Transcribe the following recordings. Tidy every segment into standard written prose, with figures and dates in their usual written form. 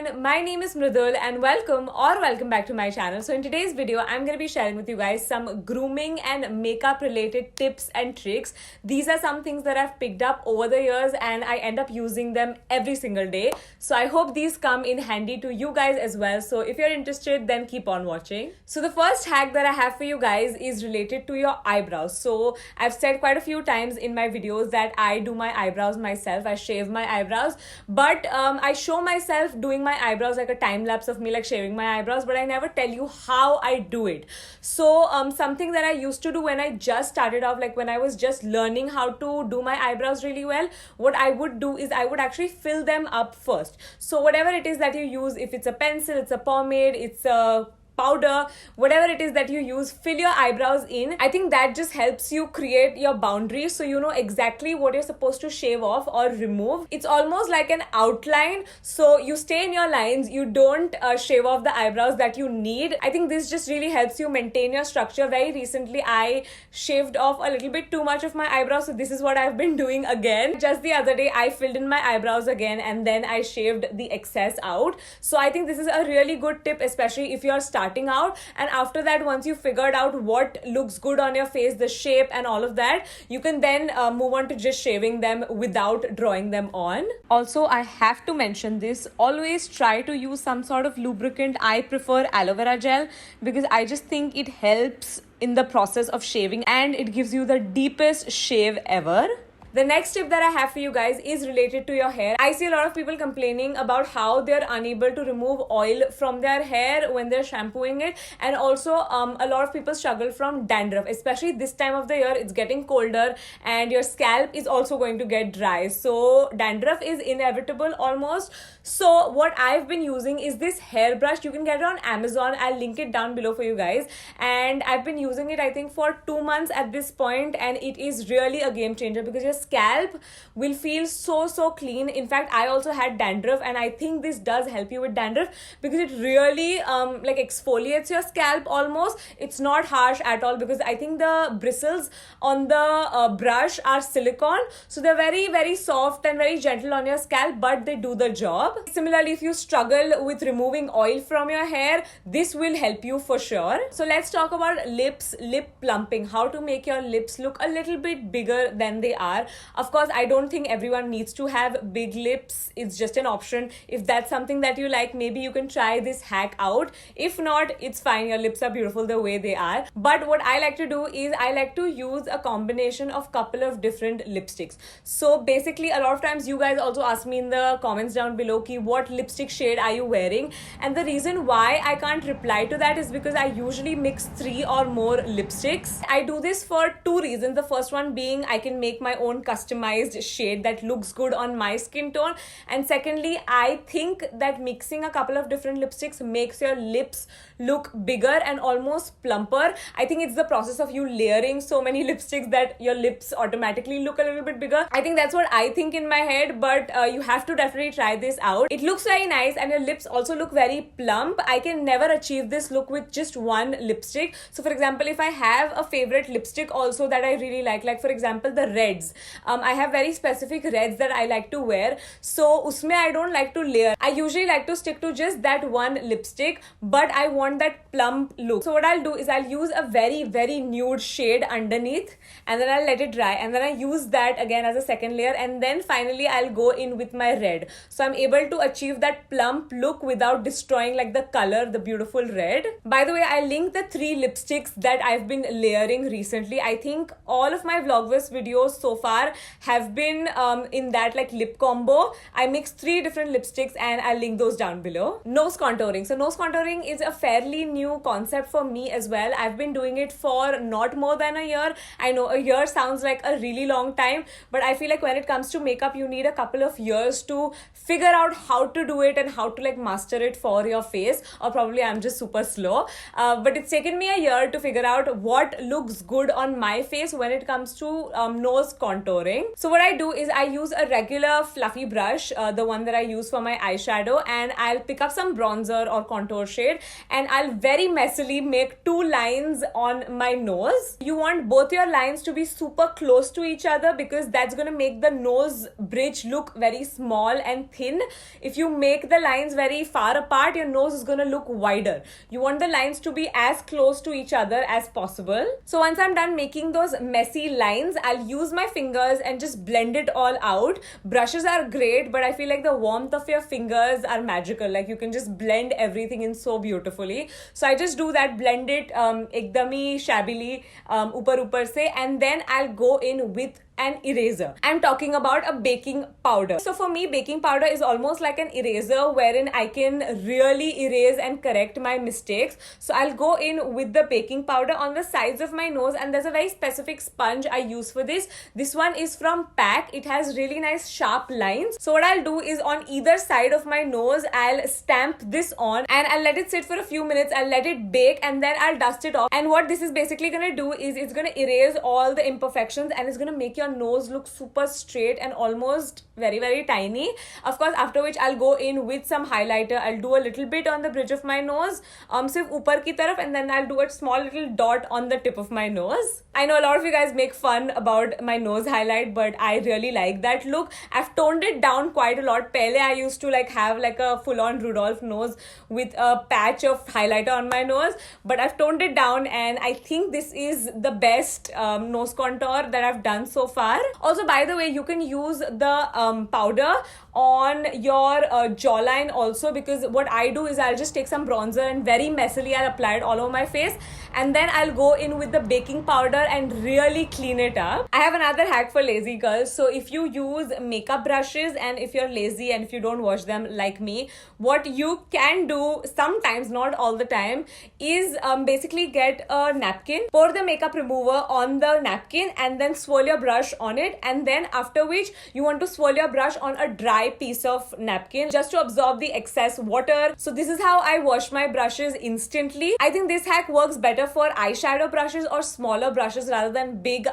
everyone, my name is Mridul and welcome back to my channel. So in today's video, I'm going to be sharing with you guys some grooming and makeup related tips and tricks. These are some things that I've picked up over the years and I end up using them every single day. So I hope these come in handy to you guys as well. So if you're interested, then keep on watching. So the first hack that I have for you guys is related to your eyebrows. So I've said quite a few times in my videos that I do my eyebrows myself. I shave my eyebrows, but I show myself doing my eyebrows, like a time lapse of me like shaving my eyebrows, but I never tell you how I do it. So something that I used to do when I just started off, like when I was just learning how to do my eyebrows really well, what I would do is I would actually fill them up first. So whatever it is that you use, if it's a pencil, it's a pomade, it's a powder, whatever it is that you use, fill your eyebrows in. I think that just helps you create your boundaries so you know exactly what you're supposed to shave off or remove. It's almost like an outline, so you stay in your lines, you don't shave off the eyebrows that you need. I think this just really helps you maintain your structure. Very recently I shaved off a little bit too much of my eyebrows, so this is what I've been doing again. Just the other day I filled in my eyebrows again and then I shaved the excess out. So I think this is a really good tip, especially if you're starting out, and after that, once you figured out what looks good on your face, the shape and all of that, you can then move on to just shaving them without drawing them on. Also, I have to mention this, always try to use some sort of lubricant. I prefer aloe vera gel because I just think it helps in the process of shaving and it gives you the deepest shave ever. The next tip that I have for you guys is related to your hair. I see a lot of people complaining about how they're unable to remove oil from their hair when they're shampooing it, and also a lot of people struggle from dandruff, especially this time of the year. It's getting colder and your scalp is also going to get dry, so dandruff is inevitable almost. So what I've been using is this hairbrush. You can get it on Amazon. I'll link it down below for you guys, and I've been using it I think for 2 months at this point, and it is really a game changer because your scalp will feel so clean. In fact, I also had dandruff and I think this does help you with dandruff because it really like exfoliates your scalp almost. It's not harsh at all because I think the bristles on the brush are silicone, so they're very soft and very gentle on your scalp, but they do the job. Similarly, if you struggle with removing oil from your hair, this will help you for sure. So let's talk about lips, lip plumping, how to make your lips look a little bit bigger than they are. Of course, I don't think everyone needs to have big lips. It's just an option. If that's something that you like, maybe you can try this hack out. If not, it's fine. Your lips are beautiful the way they are. But what I like to do is I like to use a combination of couple of different lipsticks. So basically, a lot of times you guys also ask me in the comments down below ki what lipstick shade are you wearing, and the reason why I can't reply to that is because I usually mix 3 or more lipsticks. I do this for 2 reasons. The first one being I can make my own customized shade that looks good on my skin tone, and secondly, I think that mixing a couple of different lipsticks makes your lips look bigger and almost plumper. I think it's the process of you layering so many lipsticks that your lips automatically look a little bit bigger. I think that's what I think in my head, but you have to definitely try this out. It looks very nice and your lips also look very plump. I can never achieve this look with just one lipstick. So for example, if I have a favorite lipstick also that I really like for example the reds, I have very specific reds that I like to wear, so usme I don't like to layer. I usually like to stick to just that one lipstick, but I want that plump look. So what I'll do is I'll use a very nude shade underneath and then I'll let it dry, and then I use that again as a second layer, and then finally I'll go in with my red. So I'm able to achieve that plump look without destroying like the color, the beautiful red. By the way, I'll link the 3 lipsticks that I've been layering recently. I think all of my Vlogmas videos so far have been in that like lip combo. I mixed 3 different lipsticks and I'll link those down below. Nose contouring. So nose contouring is a fairly new concept for me as well. I've been doing it for not more than a year. I know a year sounds like a really long time, but I feel like when it comes to makeup, you need a couple of years to figure out how to do it and how to like master it for your face, or probably I'm just super slow. But it's taken me a year to figure out what looks good on my face when it comes to nose contouring. contouring. So what I do is I use a regular fluffy brush, the one that I use for my eyeshadow, and I'll pick up some bronzer or contour shade and I'll very messily make 2 lines on my nose. You want both your lines to be super close to each other because that's going to make the nose bridge look very small and thin. If you make the lines very far apart, your nose is going to look wider. You want the lines to be as close to each other as possible. So once I'm done making those messy lines, I'll use my fingers and just blend it all out. Brushes are great, but I feel like the warmth of your fingers are magical. Like you can just blend everything in so beautifully. So I just do that, blend it ekdami shabbily upar se, and then I'll go in with an eraser. I'm talking about a baking powder. So for me, baking powder is almost like an eraser wherein I can really erase and correct my mistakes. So I'll go in with the baking powder on the sides of my nose, and there's a very specific sponge I use for this. This one is from PAC. It has really nice sharp lines. So what I'll do is on either side of my nose, I'll stamp this on and I'll let it sit for a few minutes. I'll let it bake and then I'll dust it off. And what this is basically gonna do is it's gonna erase all the imperfections and it's gonna make your nose look super straight and almost very, very tiny. Of course, after which I'll go in with some highlighter. I'll do a little bit on the bridge of my nose, sirf upar ki taraf, and then I'll do a small little dot on the tip of my nose. I know a lot of you guys make fun about my nose highlight, but I really like that look. I've toned it down quite a lot. Pehle I used to have a full-on Rudolph nose with a patch of highlighter on my nose, but I've toned it down and I think this is the best nose contour that I've done so far. Also, by the way, you can use the powder on your jawline also, because what I do is I'll just take some bronzer and very messily I'll apply it all over my face, and then I'll go in with the baking powder and really clean it up. I have another hack for lazy girls. So if you use makeup brushes and if you're lazy and if you don't wash them like me, what you can do sometimes, not all the time, is basically get a napkin, pour the makeup remover on the napkin and then swirl your brush on it, and then after which you want to swirl your brush on a dry piece of napkin just to absorb the excess water. So this is how I wash my brushes instantly. I think this hack works better for eyeshadow brushes or smaller brushes rather than big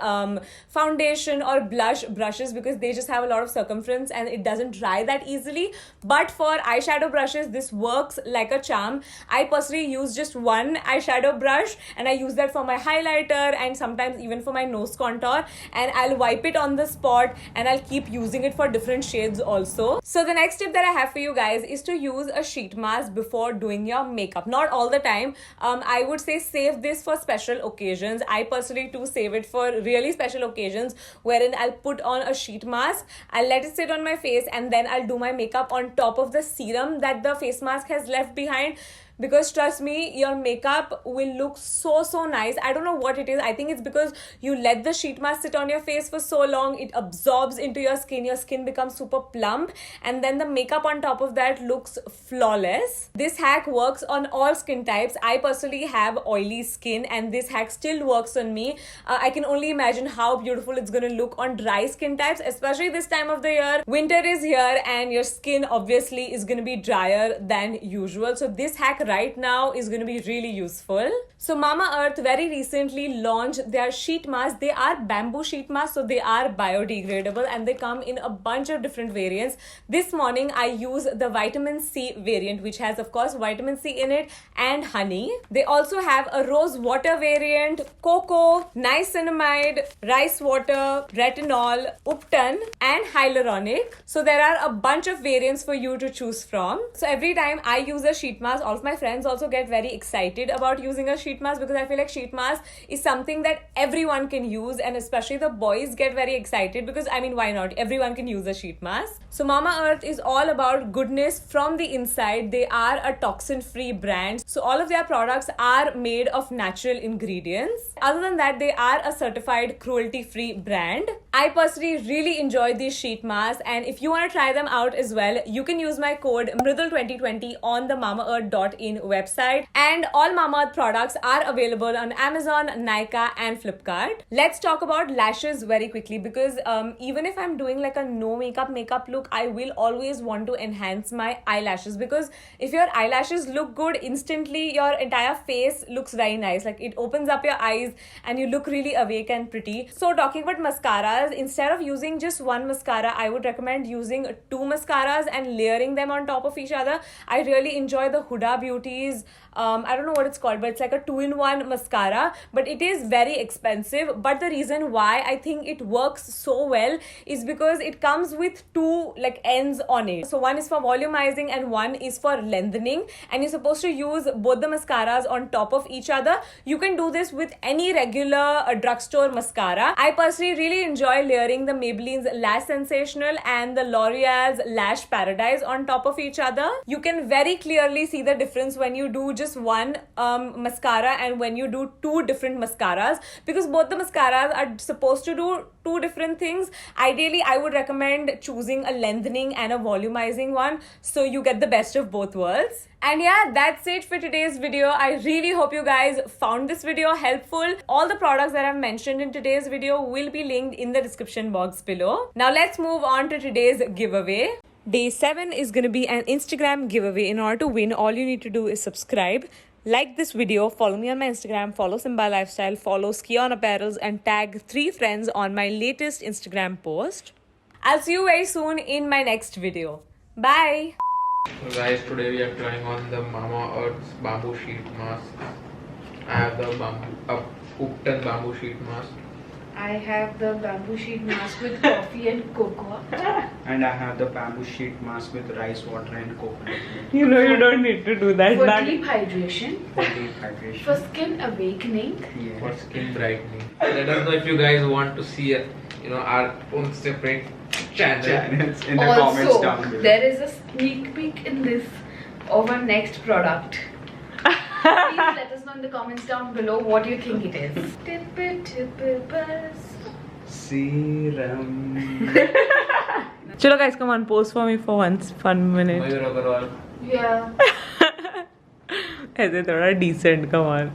foundation or blush brushes, because they just have a lot of circumference and it doesn't dry that easily. But for eyeshadow brushes, this works like a charm. I personally use just one eyeshadow brush and I use that for my highlighter and sometimes even for my nose contour, and I'll wipe it on the spot and I'll keep using it for different shades also. So the next tip that I have for you guys is to use a sheet mask before doing your makeup. Not all the time. I would say save this for special occasions. I personally do save it for really special occasions wherein I'll put on a sheet mask, I'll let it sit on my face, and then I'll do my makeup on top of the serum that the face mask has left behind. Because trust me, your makeup will look so nice. I don't know what it is. I think it's because you let the sheet mask sit on your face for so long, it absorbs into your skin becomes super plump, and then the makeup on top of that looks flawless. This hack works on all skin types. I personally have oily skin and this hack still works on me. I can only imagine how beautiful it's gonna look on dry skin types, especially this time of the year. Winter is here and your skin obviously is gonna be drier than usual. So this hack right now is going to be really useful. So Mamaearth very recently launched their sheet masks. They are bamboo sheet masks, so they are biodegradable and they come in a bunch of different variants. This morning I use the vitamin C variant, which has of course vitamin C in it and honey. They also have a rose water variant, cocoa, niacinamide, rice water, retinol, upton and hyaluronic. So there are a bunch of variants for you to choose from. So every time I use a sheet mask, all of my friends also get very excited about using a sheet mask, because I feel like sheet mask is something that everyone can use, and especially the boys get very excited because why not? Everyone can use a sheet mask. So Mamaearth is all about goodness from the inside. They are a toxin-free brand, so all of their products are made of natural ingredients. Other than that, they are a certified cruelty-free brand. I personally really enjoy these sheet masks, and if you want to try them out as well, you can use my code MRIDUL2020 on the Mamaearth.in website, and all Mamaearth products are available on Amazon, Nykaa and Flipkart. Let's talk about lashes very quickly, because even if I'm doing like a no makeup look, I will always want to enhance my eyelashes, because if your eyelashes look good, instantly your entire face looks very nice. Like it opens up your eyes and you look really awake and pretty. So talking about mascaras, mascaras, instead of using just one mascara, I would recommend using 2 mascaras and layering them on top of each other. I really enjoy the Huda Beauty's, I don't know what it's called, but it's like a 2-in-1 mascara, but it is very expensive. But the reason why I think it works so well is because it comes with 2 like ends on it. So one is for volumizing and one is for lengthening, and you're supposed to use both the mascaras on top of each other. You can do this with any regular drugstore mascara. I personally really enjoy layering the Maybelline's Lash Sensational and the L'Oreal's Lash Paradise on top of each other. You can very clearly see the difference when you do just one mascara and when you do 2 different mascaras, because both the mascaras are supposed to do 2 different things. Ideally, I would recommend choosing a lengthening and a volumizing one so you get the best of both worlds. And yeah, that's it for today's video. I really hope you guys found this video helpful. All the products that I've mentioned in today's video will be linked in the description box below. Now let's move on to today's giveaway. Day 7 is going to be an Instagram giveaway. In order to win, all you need to do is subscribe, like this video, follow me on my Instagram, follow Simba Lifestyle, follow Ski On Apparels, and tag 3 friends on my latest Instagram post. I'll see you very soon in my next video. Bye! So guys, today we are trying on the Mamaearth's bamboo sheet mask. I have the Upton bamboo sheet mask. I have the bamboo sheet mask with coffee and cocoa. And I have the bamboo sheet mask with rice water and coconut milk. You know you don't need to do that. For deep hydration. For deep hydration. For skin awakening. Yes. For skin brightening. Let us know if you guys want to see our own separate channel. Channels in the comments down Also, below. there is a sneak peek in this of our next product. Please let us know in the comments down below what you think it is. Serum. Chalo guys, come on, pose for me for once, 1 minute. Mayur Agarwal. Yeah. ऐसे थोड़ा decent, come on.